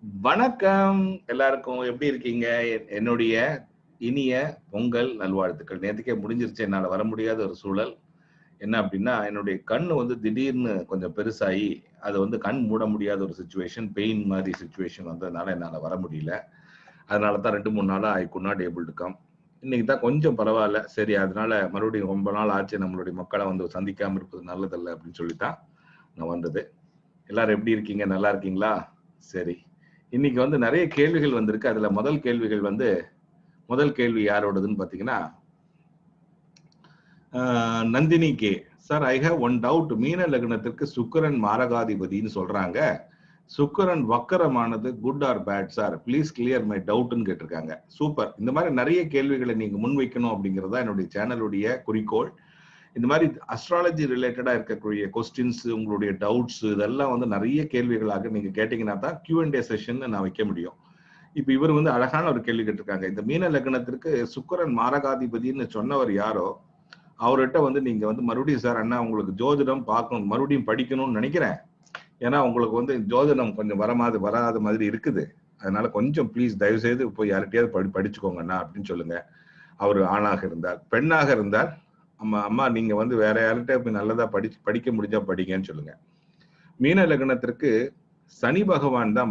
வணக்கம் எல்லாருக்கும். எப்படி இருக்கீங்க? என்னுடைய இனிய பொங்கல் நல்வாழ்த்துக்கள். நேத்துக்கே முடிஞ்சிருச்சு. என்னால வர முடியாத ஒரு சூழல். என்ன அப்படின்னா, என்னுடைய கண்ணு வந்து திடீர்னு கொஞ்சம் பெருசாயி, அது வந்து கண் மூட முடியாத ஒரு சிச்சுவேஷன், பெயின் மாரி சிச்சுவேஷன் வந்ததுனால என்னால வர முடியல. அதனால தான் 2, 3 நாளா I could not able to come. இன்னைக்கு தான் கொஞ்சம் பரவால்ல. சரி, அதனால மறுபடியும் ரொம்ப நாள் ஆச்சு நம்மளுடைய மக்கள வந்து சந்திக்காம இருப்பது நல்லதல்ல அப்படின்னு சொல்லி தான் நான் வந்தது. எல்லாரும் எப்படி இருக்கீங்க? நல்லா இருக்கீங்களா? சரி. இன்னைக்கு வந்து நெறைய கேள்விகள் வந்திருக்கு. அதுல முதல் கேள்வி யாரோடதுன்னு பார்த்தீங்கன்னா, அ Nandhini K. Sir, I have one doubt. மீன லக்னத்திற்கு சுக்கிரன் மாரகாதிபதின்னு சொல்றாங்க. சுக்கிரன் வக்கரமானது good or bad sir? Please clear my டவுட்ன்னு கேட்டிருக்காங்க. சூப்பர். இந்த மாரி நெறைய கேள்விகள நீங்க முன்வைக்கணும் அப்படிங்கிறது தான் என்னுடைய சேனலுடைய குறிக்கோள். இந்த மாதிரி அஸ்ட்ராலஜி ரிலேட்டடா இருக்கக்கூடிய கொஸ்டின்ஸ், உங்களுடைய டவுட்ஸ் இதெல்லாம் வந்து நிறைய கேள்விகளாக நீங்க கேட்டீங்கன்னா தான் Q&A செஷன் நான் வைக்க முடியும். இப்ப இவர் வந்து அழகான ஒரு கேள்வி கேட்டிருக்காங்க. இந்த மீன லக்னத்திற்கு சுக்கிரன் மாரகாதிபதின்னு சொன்னவர் யாரோ, அவர்கிட்ட வந்து நீங்க வந்து மறுபடியும் சார் அண்ணா உங்களுக்கு ஜோதிடம் பார்க்கணும், மறுபடியும் படிக்கணும்னு நினைக்கிறேன். ஏன்னா உங்களுக்கு வந்து ஜோதிடம் கொஞ்சம் வராத மாதிரி இருக்குது. அதனால கொஞ்சம் ப்ளீஸ் தயவு செய்து போய் யார்கிட்டயாவது படிச்சுக்கோங்கண்ணா அப்படின்னு சொல்லுங்க. அவர் ஆணாக இருந்தால். பெண்ணாக இருந்தால், அம்மா நீங்க வந்து வேற யார்கிட்ட போய் நல்லதா படிக்க முடிஞ்சா படிங்கன்னு சொல்லுங்க. மீன லக்னத்திற்கு சனி பகவான் தான்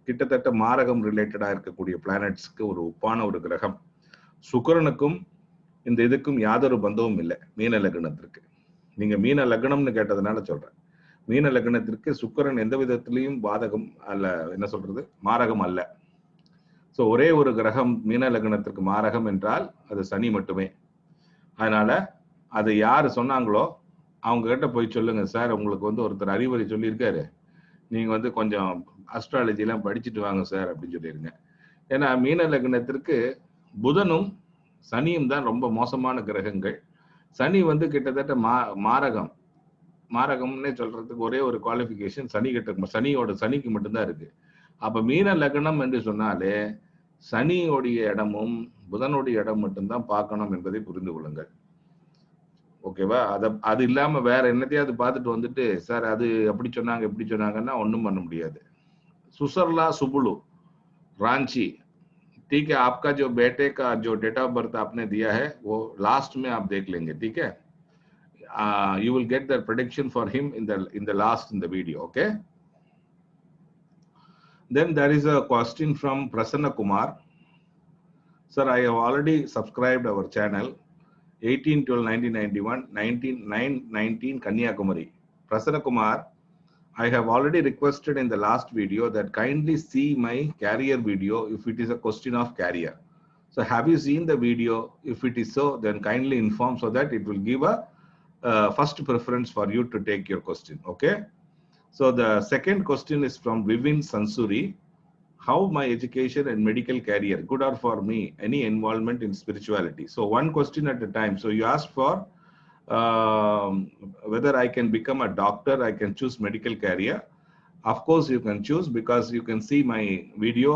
கிட்டத்தட்ட மாரகம் ரிலேட்டடா இருக்கக்கூடிய பிளானட்ஸ்க்கு ஒரு ஒப்பான ஒரு கிரகம். சுக்கிரனுக்கும் இந்த இதுக்கும் யாதொரு பந்தமும் இல்லை மீன லக்னத்திற்கு. நீங்க மீன லக்னம்னு கேட்டதுனால சொல்றேன். மீன லக்னத்திற்கு சுக்கிரன் எந்த விதத்திலையும் பாதகம் அல்ல, என்ன சொல்றது, மாரகம் அல்ல. சோ ஒரே ஒரு கிரகம் மீன லக்னத்திற்கு மாரகம் என்றால் அது சனி மட்டுமே. அதனால அது யாரு சொன்னாங்களோ அவங்க கிட்ட போய் சொல்லுங்க, சார் உங்களுக்கு வந்து ஒருத்தர் அறிவுரை சொல்லியிருக்காரு, நீங்க வந்து கொஞ்சம் அஸ்ட்ராலஜி எல்லாம் படிச்சுட்டு வாங்க சார் அப்படின்னு சொல்லிருங்க. ஏன்னா மீன லக்னத்திற்கு புதனும் சனியும் தான் ரொம்ப மோசமான கிரகங்கள். சனி வந்து கிட்டத்தட்ட மாரகம். மாரகம்னே சொல்றதுக்கு ஒரே ஒரு குவாலிபிகேஷன் சனிக்கு மட்டும்தான் இருக்கு. அப்ப மீன லக்னம் என்று சொன்னாலே சனியோடைய இடமும் புதனுடைய இடம் மட்டும்தான் பார்க்கணும் என்பதை புரிந்து கொள்ளுங்கள். ஓகேவா? அது இல்லாம வேற என்னத்தையாவது பார்த்துட்டு வந்துட்டு சார் அது அப்படி சொன்னாங்க இப்படி சொன்னாங்கன்னா ஒன்றும் பண்ண முடியாது. सुसरला सुबुलू रांची, ठीक है। आपका जो बेटे का जो डेट ऑफ बर्थ आपने दिया है वो लास्ट में आप देख लेंगे, ठीक है। You will get the prediction for him in the last in the video, okay. Then there is a question from Prasanna Kumar. Sir, I have already subscribed our channel 18/12/1991 19/9/19 Kanyakumari. Prasanna Kumar, I have already requested in the last video that kindly see my career video if it is a question of career. So have you seen the video? If it is so, then kindly inform so that it will give a first preference for you to take your question, okay? So the second question is from Vivin Sansuri. How my education and medical career, good or for me, any involvement in spirituality? So one question at a time. So you asked for whether I can become a doctor, I can choose medical career. Of course you can choose, because you can see my video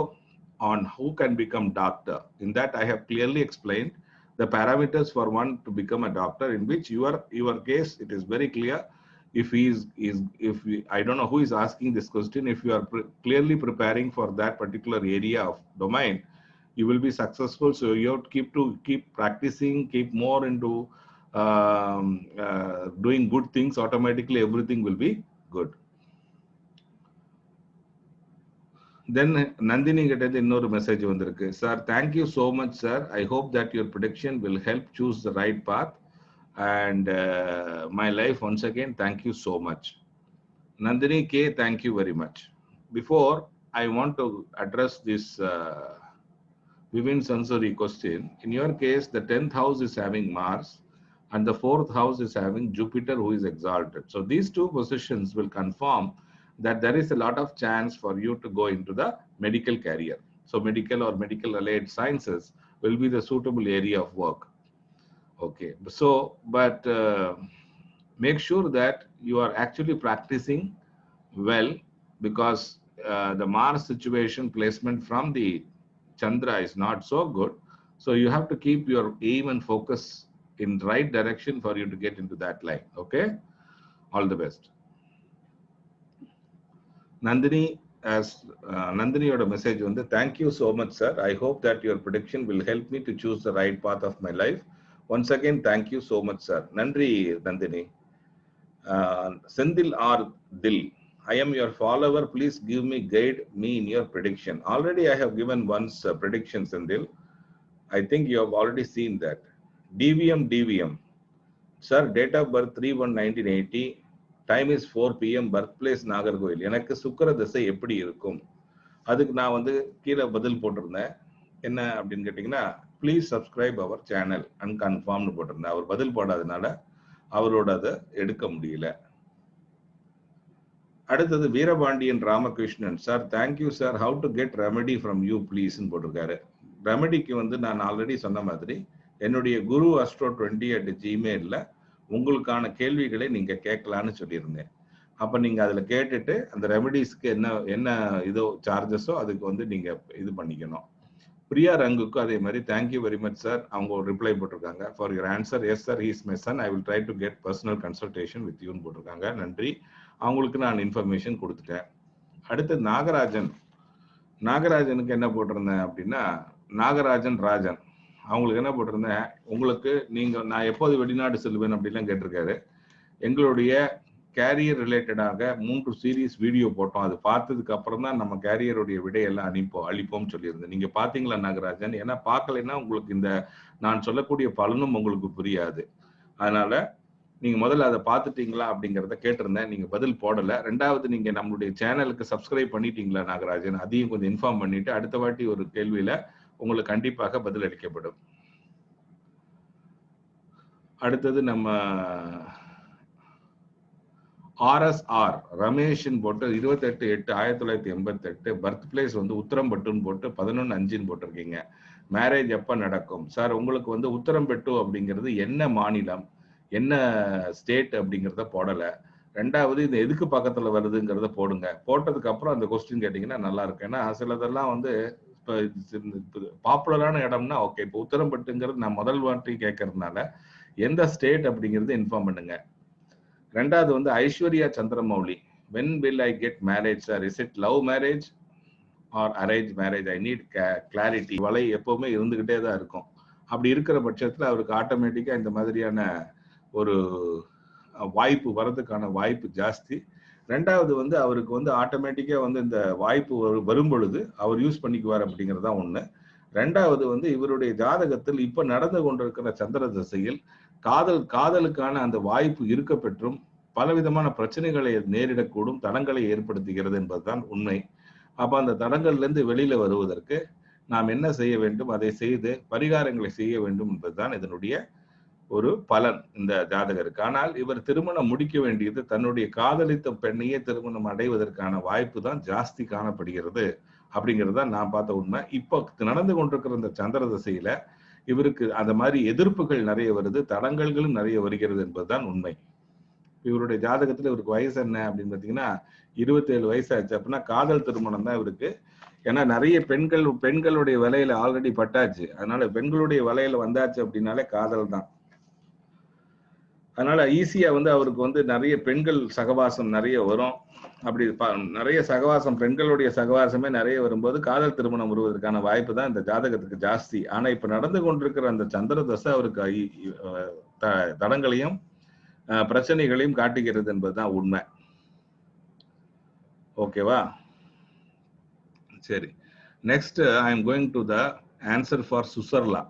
on who can become doctor. In that I have clearly explained the parameters for one to become a doctor, in which your case it is very clear. If I don't know who is asking this question, if you are clearly preparing for that particular area of domain, you will be successful. So you have to keep practicing, keep more into doing good things. Automatically everything will be good. Then Nandini கிட்ட இன்னொரு message வந்திருக்கு. Sir, thank you so much sir. I hope that your prediction will help choose the right path and my life. Once again, thank you so much. Nandini K, thank you very much. Before I want to address this Vivin Sansuri question, in your case the 10th house is having Mars and the 4th house is having Jupiter, who is exalted. So these two positions will confirm that there is a lot of chance for you to go into the medical career. So medical or medical allied sciences will be the suitable area of work. Okay, so but make sure that you are actually practicing well, because the Mars situation placement from the Chandra is not so good. So you have to keep your aim and focus in right direction for you to get into that line, okay. All the best. Nandini as Nandiniyoda message வந்து thank you so much sir, I hope that your prediction will help me to choose the right path of my life. Once again thank you so much sir. நன்றி Nandini. Senthil R தில், I am your follower, please give me guide me in your prediction. Already I have given once prediction Sendil, I think you have already seen that. DVM sir, date of birth 3/1/1980, time is 4 PM, birthplace Nagercoil. எனக்கு சுக்கிர திசை எப்படி இருக்கும்? அதுக்கு நான் வந்து கீழே பதில் போட்டிருந்தேன். என்ன அப்படின்னு கேட்டிங்கன்னா, ப்ளீஸ் சப்ஸ்கிரைப் அவர் சேனல் அன்கன்ஃபார்ம்னு போட்டிருந்தேன். அவர் பதில் போடாதனால அவரோட அதை எடுக்க முடியல. அடுத்தது Veerapandian Ramakrishnan, sir thank you sir, how to get remedy from you ப்ளீஸ்ன்னு போட்டிருக்காரு. ரெமெடிக்கு வந்து நான் ஆல்ரெடி சொன்ன மாதிரி என்னுடைய குரு அஸ்ட்ரோ 20@gmail.com உங்களுக்கான கேள்விகளை நீங்க கேட்கலான்னு சொல்லியிருந்தேன். அப்ப நீங்க அதுல கேட்டுட்டு அந்த ரெமெடிஸ்க்கு என்ன இதோ சார்ஜஸோ அதுக்கு வந்து நீங்க இது பண்ணிக்கணும். பிரியா ரங்குக்கு அதே மாதிரி தேங்க்யூ வெரி மச் சார், அவங்க ஒரு ரிப்ளை போட்டிருக்காங்க. For your answer, yes sir, he's my son, I will try to get personal consultation with யூன்னு போட்டிருக்காங்க. நன்றி, அவங்களுக்கு நான் இன்ஃபர்மேஷன் கொடுத்துட்டேன். அடுத்து நாகராஜனுக்கு என்ன போட்டிருந்தேன் அப்படின்னா, நாகராஜன் ராஜன் அவங்களுக்கு என்ன போட்டிருந்தேன், உங்களுக்கு நான் எப்போது வெளிநாடு செல்வேன் அப்படிலாம் கேட்டிருக்காரு. எங்களுடைய கேரியர் ரிலேட்டடாக 3 சீரீஸ் வீடியோ போட்டோம். அது பார்த்ததுக்கு அப்புறம் தான் நம்ம கேரியருடைய விடையெல்லாம் அளிப்போம் சொல்லியிருந்தேன். நீங்க பாத்தீங்களா நாகராஜன்? ஏன்னா பார்க்கலைன்னா உங்களுக்கு இந்த நான் சொல்லக்கூடிய பலனும் உங்களுக்கு புரியாது. அதனால நீங்க முதல்ல அதை பார்த்துட்டீங்களா அப்படிங்கிறத கேட்டிருந்தேன். நீங்க பதில் போடல. ரெண்டாவது, நீங்க நம்மளுடைய சேனலுக்கு சப்ஸ்கிரைப் பண்ணிட்டீங்களா நாகராஜன்? அதையும் கொஞ்சம் இன்ஃபார்ம் பண்ணிட்டு அடுத்த வாட்டி ஒரு கேள்வியில உங்களுக்கு கண்டிப்பாக பதில் அளிக்கப்படும். அடுத்தது நம்ம RSR ரமேஷன் போட்டு 28/8/1988, பர்த் பிளேஸ் வந்து உத்தரம்பட்டுன்னு போட்டு 11/5 போட்டிருக்கீங்க. மேரேஜ் எப்ப நடக்கும்? சார் உங்களுக்கு வந்து உத்தரம்பட்டு அப்படிங்கிறது என்ன மாநிலம், என்ன ஸ்டேட் அப்படிங்கிறத போடல. ரெண்டாவது, இது எதுக்கு பக்கத்துல வருதுங்கிறத போடுங்க. போட்டதுக்கு அப்புறம் அந்த கொஸ்டின் கேட்டீங்கன்னா நல்லா இருக்கும். ஏன்னா சிலதெல்லாம் வந்து இப்போ பாப்புலரான இடம்னா ஓகே. இப்போ உத்தரம்பட்டுங்கிறது நான் முதல் வாட்டி கேட்கறதுனால எந்த ஸ்டேட் அப்படிங்கிறது இன்ஃபார்ம் பண்ணுங்க. ரெண்டாவது வந்து Aishwarya Chandramouli, when will I get married sir, is it love marriage or arranged marriage, I need clarity. வலை எப்பவுமே இருந்துகிட்டே தான் இருக்கும். அப்படி இருக்கிற பட்சத்துல அவருக்கு ஆட்டோமேட்டிக்கா இந்த மாதிரியான ஒரு வாய்ப்பு வரதுக்கான வாய்ப்பு ஜாஸ்தி. ரெண்டாவது வந்து அவருக்கு வந்து ஆட்டோமேட்டிக்கா வந்து இந்த வாய்ப்பு வரும் பொழுது அவர் யூஸ் பண்ணிக்குவார் அப்படிங்கிறது தான் ஒண்ணு. ரெண்டாவது வந்து இவருடைய ஜாதகத்தில் இப்ப நடந்து கொண்டிருக்கிற சந்திர திசையில் காதலுக்கான அந்த வாய்ப்பு இருக்க பெற்றும் பலவிதமான பிரச்சனைகளை நேரிடக்கூடும், தடங்களை ஏற்படுத்துகிறது என்பதுதான் உண்மை. அப்ப அந்த தடங்கள்ல இருந்து வெளியில வருவதற்கு நாம் என்ன செய்ய வேண்டும், அதை செய்து பரிகாரங்களை செய்ய வேண்டும் என்பதுதான் இதனுடைய ஒரு பலன் இந்த ஜாதகருக்கு. ஆனால் இவர் திருமணம் முடிக்க வேண்டியது தன்னுடைய காதலித்த பெண்ணையே திருமணம் அடைவதற்கான வாய்ப்பு தான் ஜாஸ்தி காணப்படுகிறது அப்படிங்கிறது தான் நான் பார்த்த உண்மை. இப்போ நடந்து கொண்டிருக்கிற இந்த சந்திர திசையில இவருக்கு அந்த மாதிரி எதிர்ப்புகள் நிறைய வருது, தடங்கல்களும் நிறைய வருகிறது என்பதுதான் உண்மை. இவருடைய ஜாதகத்துல இவருக்கு வயசு என்ன அப்படின்னு பாத்தீங்கன்னா 27 வயசு ஆச்சு. அப்படின்னா காதல் திருமணம் தான் இவருக்கு. ஏன்னா நிறைய பெண்களுடைய வலையில ஆல்ரெடி பட்டாச்சு. அதனால பெண்களுடைய வலையில வந்தாச்சு அப்படின்னாலே காதல் தான். அதனால ஈஸியா வந்து அவருக்கு வந்து நிறைய பெண்கள் சகவாசம் நிறைய வரும். அப்படி நிறைய சகவாசம், பெண்களுடைய சகவாசமே நிறைய வரும்போது காதல் திருமணம் வருவதற்கான வாய்ப்பு தான் இந்த ஜாதகத்துக்கு ஜாஸ்தி. ஆனா இப்ப நடந்து கொண்டிருக்கிற அந்த சந்திர தசை அவருக்கு தடங்களையும் பிரச்சனைகளையும் காட்டுகிறது என்பதுதான் உண்மை. ஓகேவா? சரி, next I am going to the answer for Susarla.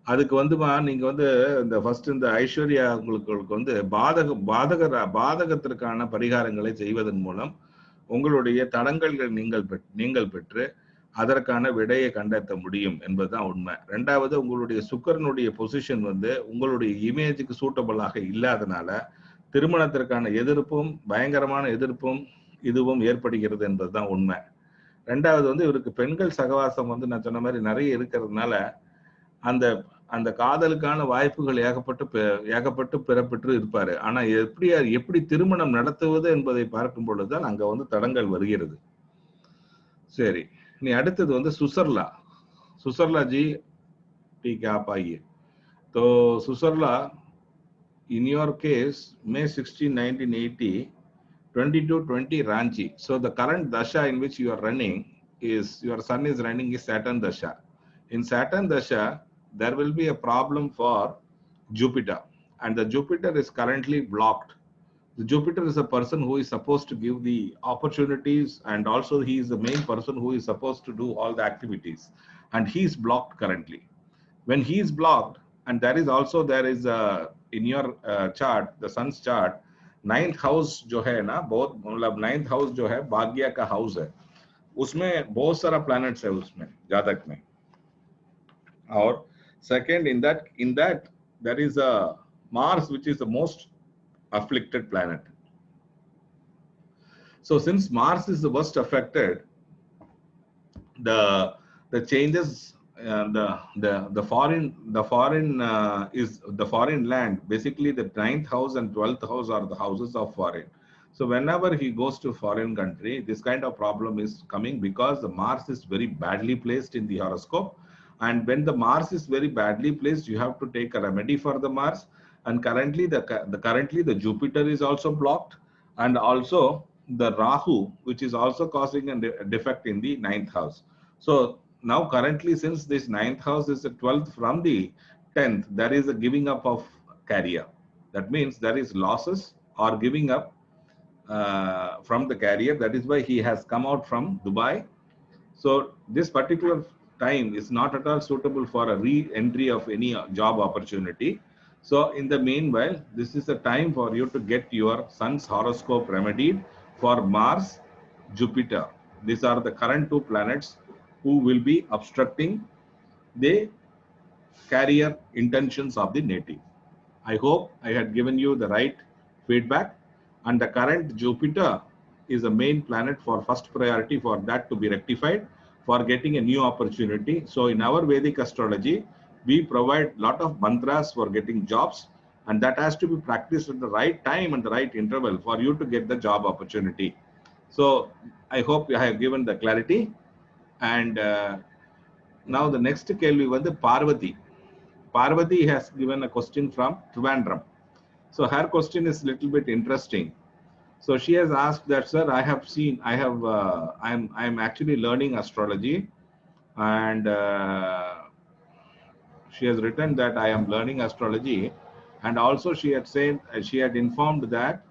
அதுக்கு வந்துமா நீங்க வந்து இந்த ஃபர்ஸ்ட் இந்த ஐஸ்வர்யா உங்களுக்கு வந்து பாதகத்திற்கான பரிகாரங்களை செய்வதன் மூலம் உங்களுடைய தடங்கல்கள் நீங்கள் பெற்று அதற்கான விடையை கண்டெத்த முடியும் என்பதுதான் உண்மை. ரெண்டாவது, உங்களுடைய சுக்கிரனுடைய பொசிஷன் வந்து உங்களுடைய இமேஜுக்கு சூட்டபிளாக இல்லாதனால திருமணத்திற்கான எதிர்ப்பும் பயங்கரமான எதிர்ப்பும் இதுவும் ஏற்படுகிறது என்பதுதான் உண்மை. ரெண்டாவது வந்து இவருக்கு பெண்கள் சகவாசம் வந்து நான் சொன்ன மாதிரி நிறைய இருக்கிறதுனால அந்த காதலுக்கான வாய்ப்புகள் ஏகப்பட்டு பெறப்பெற்று இருப்பாரு. ஆனா எப்படி திருமணம் நடத்துவது என்பதை பார்க்கும் பொழுதுதான் அங்க வந்து தடங்கள் வருகிறது. சரி, நீ அடுத்தது வந்து சுசர்லா ஜி ठीक है आप आइए. तो सुसरला, in your case May 16, 1980 2220 Ranchi. So the current dasha in which you are running is, your sun is running is Saturn dasha. In Saturn dasha, there will be a problem for Jupiter, and the Jupiter is currently blocked. The Jupiter is a person who is supposed to give the opportunities, and also he is the main person who is supposed to do all the activities, and he is blocked currently. When he is blocked, and there is also, there is a, in your chart, the sun's chart, ninth house जो है ना, बहुत मतलब ninth house जो है भाग्य का house है, उसमें बहुत सारा planets है उसमें जातक में. और second, in that there is a Mars, which is the most afflicted planet. So since Mars is the worst affected, the changes, the foreign land. Basically, the ninth house and 12th house are the houses of foreign. So whenever he goes to foreign country, this kind of problem is coming because the Mars is very badly placed in the horoscope. And when the Mars is very badly placed, you have to take a remedy for the Mars. And currently, the Jupiter is also blocked, and also the Rahu, which is also causing a defect in the ninth house. So now currently, since this ninth house is the 12th from the 10th, there is a giving up of carrier. That means there is losses or giving up from the carrier. That is why he has come out from Dubai. So this particular time is not at all suitable for a re-entry of any job opportunity. So in the meanwhile, this is the time for you to get your sun's horoscope remedied for Mars, Jupiter. These are the current two planets who will be obstructing the career intentions of the native. I hope I had given you the right feedback, and the current Jupiter is the main planet for first priority for that to be rectified for getting a new opportunity. So in our Vedic astrology, we provide a lot of mantras for getting jobs, and that has to be practiced at the right time and the right interval for you to get the job opportunity. So I hope I have given the clarity. And now the next kelvi வந்து Parvati. Parvati has given a question from Trivandrum. So her question is a little bit interesting. So she has asked that, sir, I'm actually learning astrology, and she has written that I am learning astrology, and also she had informed that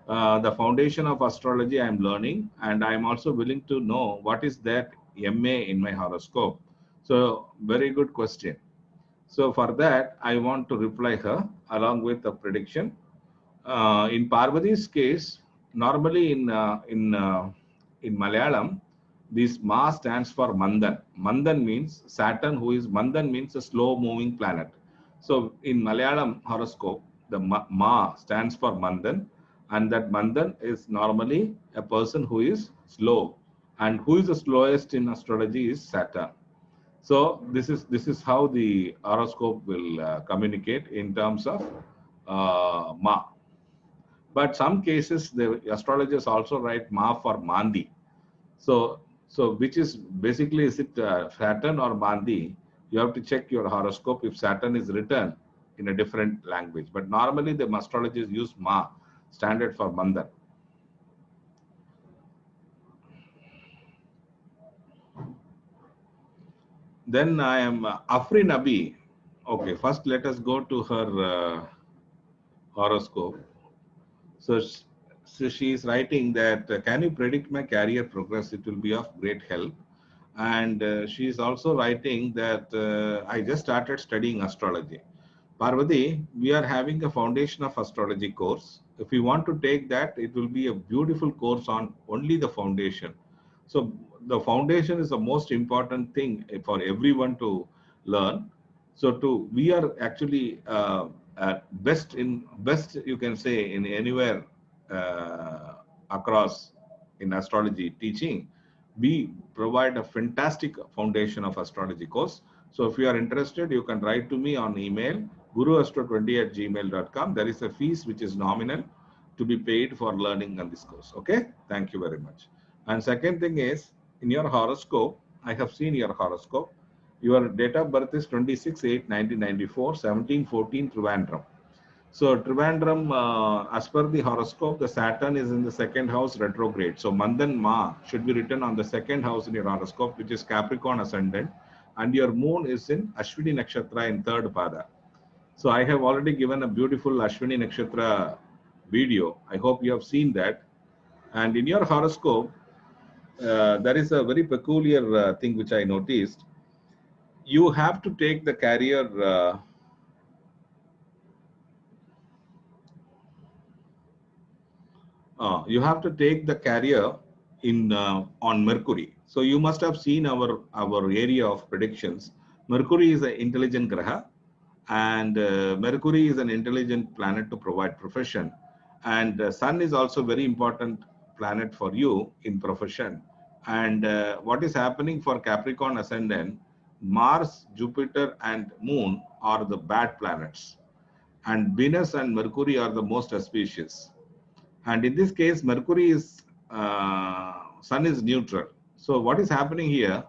the foundation of astrology I am learning, and I am also willing to know what is that MA in my horoscope. So very good question. So for that, I want to reply her along with the prediction. In Parvati's case, normally in Malayalam, this Ma stands for Mandan. Mandan means Saturn, Mandan means a slow-moving planet. So in Malayalam horoscope, the Ma stands for Mandan, and that Mandan is normally a person who is slow, and who is the slowest in astrology is Saturn. So this is how the horoscope will communicate in terms of Ma. But some cases the astrologers also write Ma for Mandi. So which is basically, is it Saturn or Mandi? You have to check your horoscope if Saturn is written in a different language. But normally the astrologers use Ma, standard for Mandan. Then I am Afrin Abi. Okay, first let us go to her horoscope. So she is writing that, can you predict my career progress? It will be of great help. And she is also writing that I just started studying astrology. Parvati, we are having a foundation of astrology course. If you want to take that, it will be a beautiful course on only the foundation. So the foundation is the most important thing for everyone to learn. So we are actually best you can say in anywhere across in astrology teaching. We provide a fantastic foundation of astrology course. So if you are interested, you can write to me on email guruastro20@gmail.com. There is a fees which is nominal to be paid for learning on this course. Okay, thank you very much. And second thing is, in your horoscope, I have seen your horoscope. Your date of birth is 26/8/1994, 17:14 Trivandrum. So Trivandrum, as per the horoscope, the Saturn is in the second house retrograde. So Mandan Ma should be written on the second house in your horoscope, which is Capricorn ascendant, and your moon is in Ashwini Nakshatra in third pada. So I have already given a beautiful Ashwini Nakshatra video. I hope you have seen that. And in your horoscope, there is a very peculiar thing which I noticed. You have to take the carrier. You have to take the carrier in on Mercury. So you must have seen our area of predictions. Mercury is an intelligent graha, and Mercury is an intelligent planet to provide profession. And Sun is also very important planet for you in profession. And what is happening for Capricorn ascendant? Mars, Jupiter, and Moon are the bad planets, and Venus and Mercury are the most auspicious. And in this case, Mercury is, Sun is neutral. So what is happening here,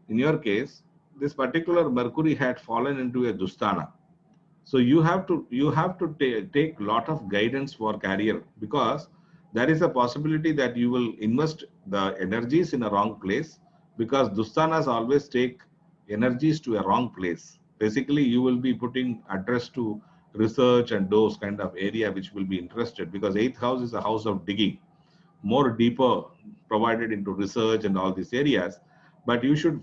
in your case, this particular Mercury had fallen into a Dusthana. So you have to take lot of guidance for career, because there is a possibility that you will invest the energies in a wrong place, because Dusthanas always take energies to a wrong place. Basically, you will be putting address to research and those kind of area which will be interested, because eighth house is a house of digging, more deeper provided into research and all these areas. But you should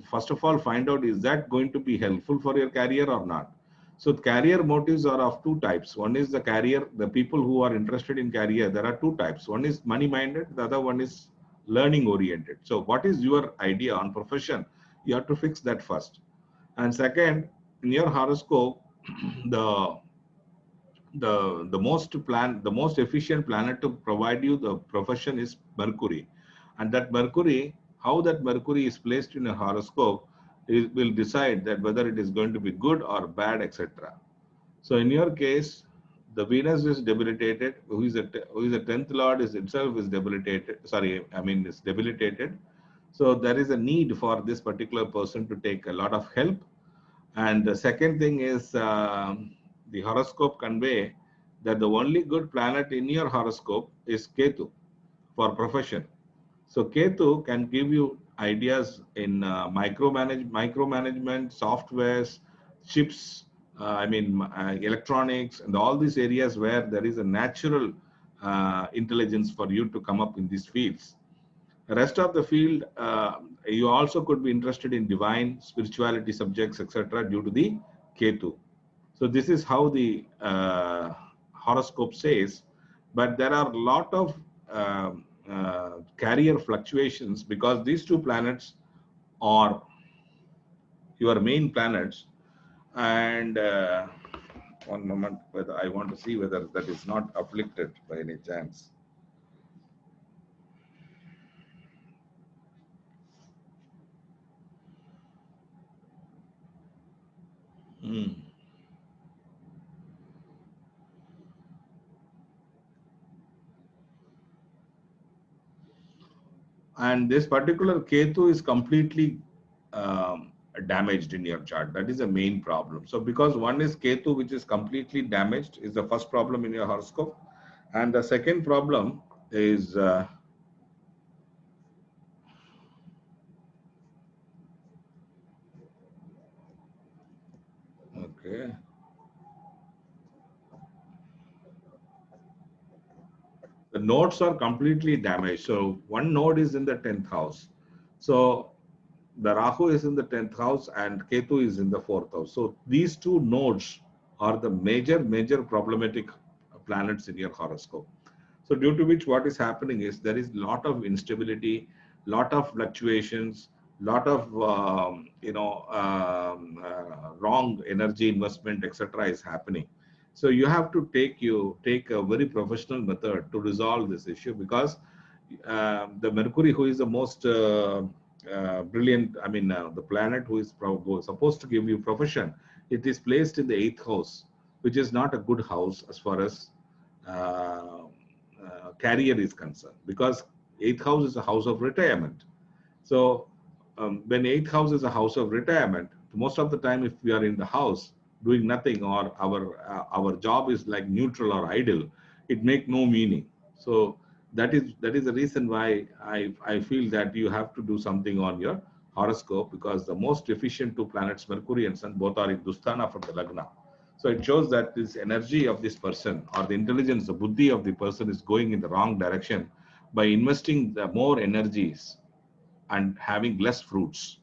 first of all find out, is that going to be helpful for your career or not. So career motives are of two types. One is the career, the people who are interested in career, there are two types. One is money minded, the other one is learning oriented. So what is your idea on profession? You have to fix that first. And second, in your horoscope, the the most efficient planet to provide you the profession is Mercury. And that Mercury, how that Mercury is placed in a horoscope, will decide that whether it is going to be good or bad, etc. So in your case, the Venus is debilitated, who is a 10th lord is itself is debilitated. Sorry, I mean is debilitated. So there is a need for this particular person to take a lot of help. And the second thing is, the horoscope convey that the only good planet in your horoscope is Ketu for profession. So Ketu can give you ideas in micromanagement, softwares, chips, electronics, and all these areas where there is a natural intelligence for you to come up in these fields. The rest of the field, you also could be interested in divine spirituality subjects, etc., due to the Ketu. So this is how the horoscope says. But there are a lot of carrier fluctuations, because these two planets are your main planets. And one moment, whether I want to see whether that is not afflicted by any chance. And this particular Ketu is completely damaged in your chart. That is the main problem. So because one is Ketu, which is completely damaged, is the first problem in your horoscope. And the second problem is okay. The nodes are completely damaged. So one node is in the 10th house. So the Rahu is in the 10th house and Ketu is in the 4th house. So these two nodes are the major problematic planets in your horoscope. So due to which what is happening is there is lot of instability, lot of fluctuations, lot of wrong energy investment, etc. is happening. So you have to take a very professional method to resolve this issue, because the Mercury, who is the most brilliant, the planet who is supposed to give you profession, it is placed in the 8th house, which is not a good house as far as uh, career is concerned, because 8th house is a house of retirement. So when 8th house is a house of retirement, most of the time if we are in the house, doing nothing, or our job is like neutral or idle, it make no meaning. So that is the reason why I feel that you have to do something on your horoscope, because the most efficient two planets, Mercury and Sun, both are in Dusthana from the Lagna. So it shows that this energy of this person, or the intelligence, the buddhi of the person, is going in the wrong direction by investing the more energies and having less fruits.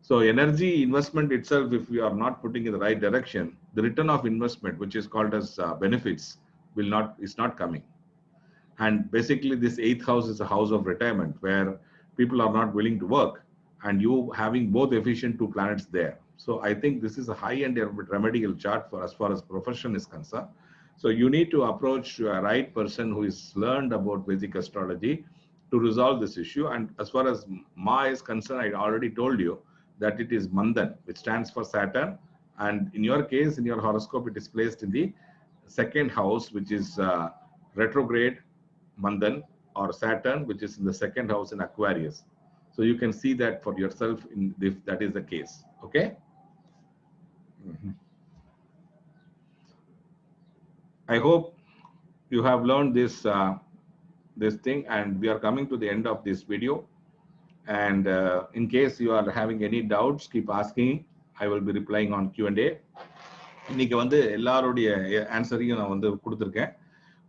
So energy investment itself, if we are not putting in the right direction, the return of investment, which is called as benefits, is not coming. And basically, this eighth house is a house of retirement, where people are not willing to work, and you having both efficient two planets there. So I think this is a high-end remedial chart for as far as profession is concerned. So you need to approach a right person who is learned about Vedic astrology to resolve this issue. And as far as Ma is concerned, I already told you that it is Mandan, which stands for Saturn. And in your case, in your horoscope, it is placed in the second house, which is retrograde Mandan, or Saturn, which is in the second house in Aquarius. So you can see that for yourself if that is the case. Okay. I hope you have learned this this thing, and we are coming to the end of this video. And in case you are having any doubts, keep asking. I will be replying on Q&A. இன்னைக்கு வந்து எல்லாருடைய ஆன்சரையும் நான் வந்து கொடுத்துருக்கேன்.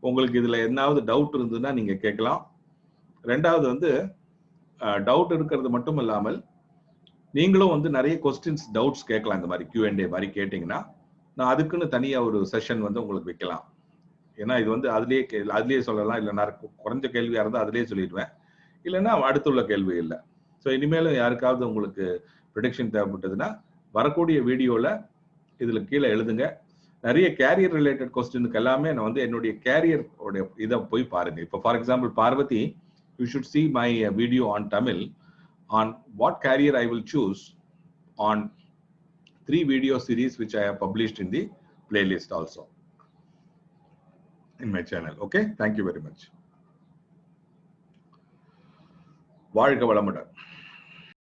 உங்களுக்கு இதுல என்னாவது doubt இருந்ததுன்னா நீங்க கேட்கலாம். ரெண்டாவது வந்து டவுட் இருக்கிறது மட்டும் இல்லாமல் நீங்களும் வந்து நிறைய கொஸ்டின்ஸ் டவுட்ஸ் கேட்கலாம். இந்த மாதிரி Q&A மாதிரி கேட்டீங்கன்னா நான் அதுக்குன்னு தனியா ஒரு செஷன் வந்து உங்களுக்கு வைக்கலாம். ஏன்னா இது வந்து அதுலயே சொல்லலாம், இல்லை நான் குறைஞ்ச கேள்வியா இருந்தால் அதுலயே சொல்லிடுவேன், இல்லைன்னா அடுத்துள்ள கேள்வி இல்லை. ஸோ இனிமேலும் யாருக்காவது உங்களுக்கு ப்ரெடிக்ஷன் தேவைப்பட்டதுன்னா வரக்கூடிய வீடியோல இதுல கீழே எழுதுங்க. நிறைய கேரியர் ரிலேட்டட் கொஸ்டினுக்கு எல்லாமே நான் வந்து என்னுடைய கேரியர் இதை போய் பாருங்க. இப்போ for example Parvathi, you should see my video on Tamil on what career I will choose on 3 video series which I have published in the playlist also in my channel. Okay, thank you very much. வாழ்க வளமுடன்.